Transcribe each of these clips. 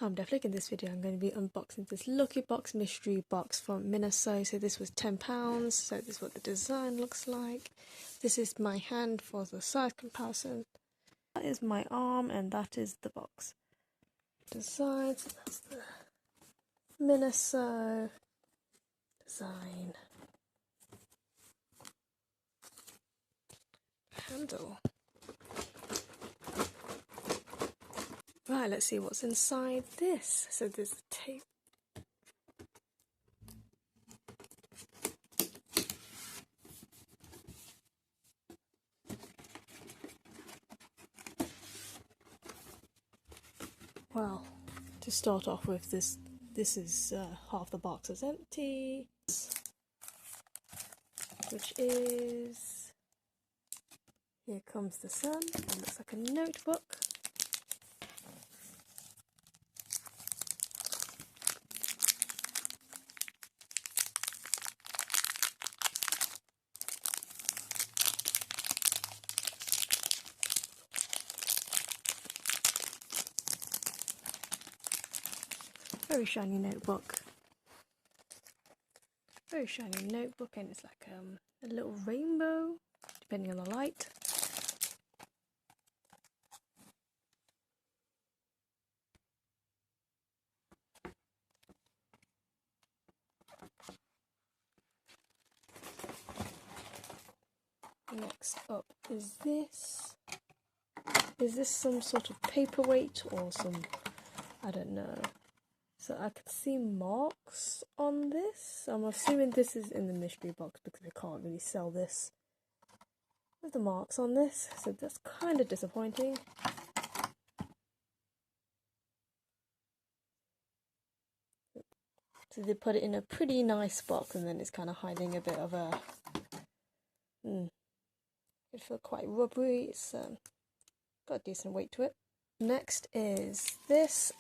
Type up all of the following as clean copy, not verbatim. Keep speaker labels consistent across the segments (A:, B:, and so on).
A: I'm Deathlake. In this video I'm going to be unboxing this Lucky Box mystery box from Miniso. So this was £10, so this is what the design looks like. This is my hand for the size comparison. That is my arm and that is the box design. So that's the Miniso design. Handle. Right, let's see what's inside this. So there's the tape. Well, to start off with, this is half the box is empty, which is, here comes the sun. It looks like a notebook. Very shiny notebook. Very shiny notebook, and it's like a little rainbow, depending on the light. Next up is this. Is this some sort of paperweight or some, I don't know. So I can see marks on this. I'm assuming this is in the mystery box because they can't really sell this with the marks on this. So that's kind of disappointing. So they put it in a pretty nice box and then it's kind of hiding a bit of a... It feels quite rubbery. It's got a decent weight to it. Next is this.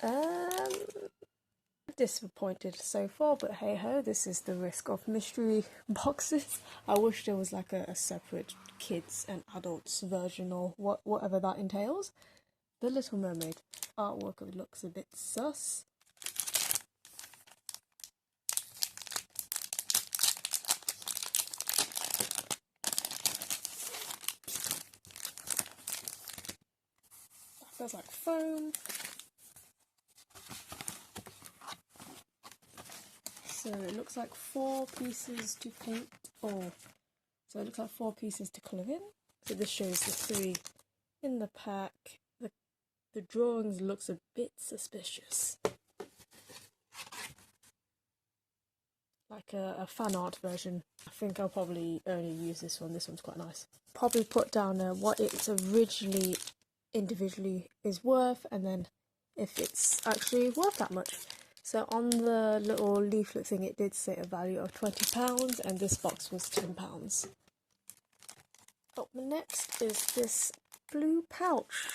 A: Disappointed so far, but hey ho, this is the risk of mystery boxes. I wish there was like a separate kids and adults version or whatever that entails. The Little Mermaid artwork of it looks a bit sus. That feels like foam. So it looks like 4 pieces to paint, so it looks like 4 pieces to colour in. So this shows the 3 in the pack. The drawings looks a bit suspicious. Like a fan art version. I think I'll probably only use this one. This one's quite nice. Probably put down what it's originally, individually is worth, and then if it's actually worth that much. So on the little leaflet thing it did say a value of £20 and this box was £10. Up next is this blue pouch.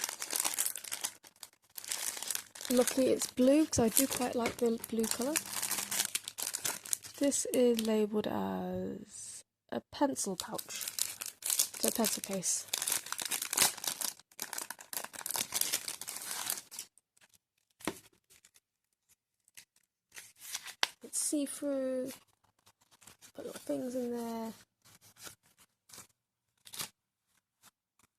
A: Lucky it's blue because I do quite like the blue colour. This is labelled as a pencil pouch. So a pencil case. It's see-through, put little things in there.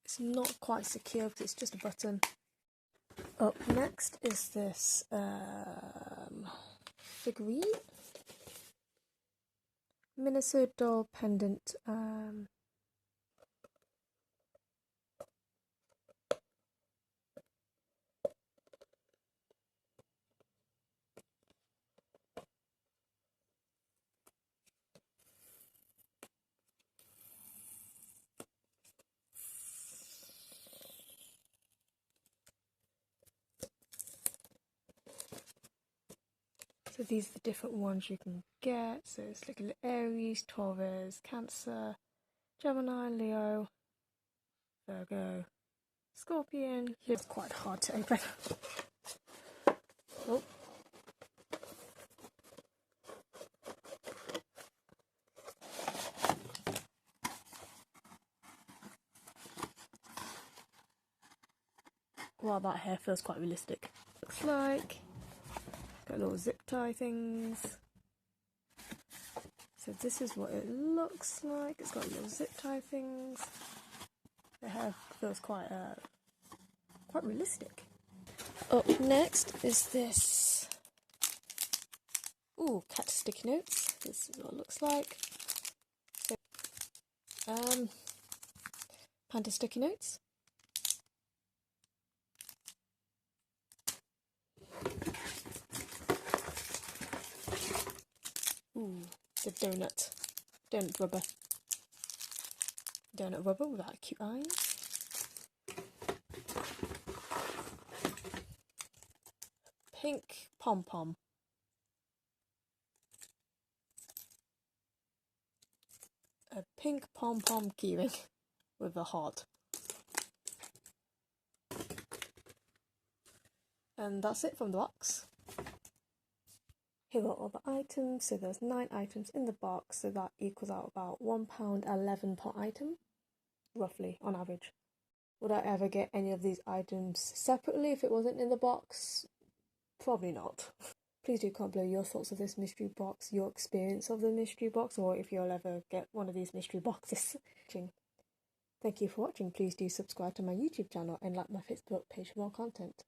A: It's not quite secure because it's just a button. Up next is this figurine. Miniso doll pendant. So these are the different ones you can get. So it's like Aries, Taurus, Cancer, Gemini, Leo, Virgo, Scorpion. It's quite hard to open. Oh. Wow, that hair feels quite realistic. Looks like like little zip tie things. So this is what it looks like. It's got little zip tie things. The hair feels quite realistic. Up next is this. Ooh, cat sticky notes. This is what it looks like. So, Panda sticky notes. Ooh, the donut rubber. Donut rubber without cute eyes. Pink pom-pom. A pink pom-pom keyring with a heart. And that's it from the box. Here are all the items. So there's 9 items in the box, so that equals out about £1.11 per item, roughly, on average. Would I ever get any of these items separately if it wasn't in the box? Probably not. Please do comment below your thoughts of this mystery box, your experience of the mystery box, or if you'll ever get one of these mystery boxes. Thank you for watching. Please do subscribe to my YouTube channel and like my Facebook page for more content.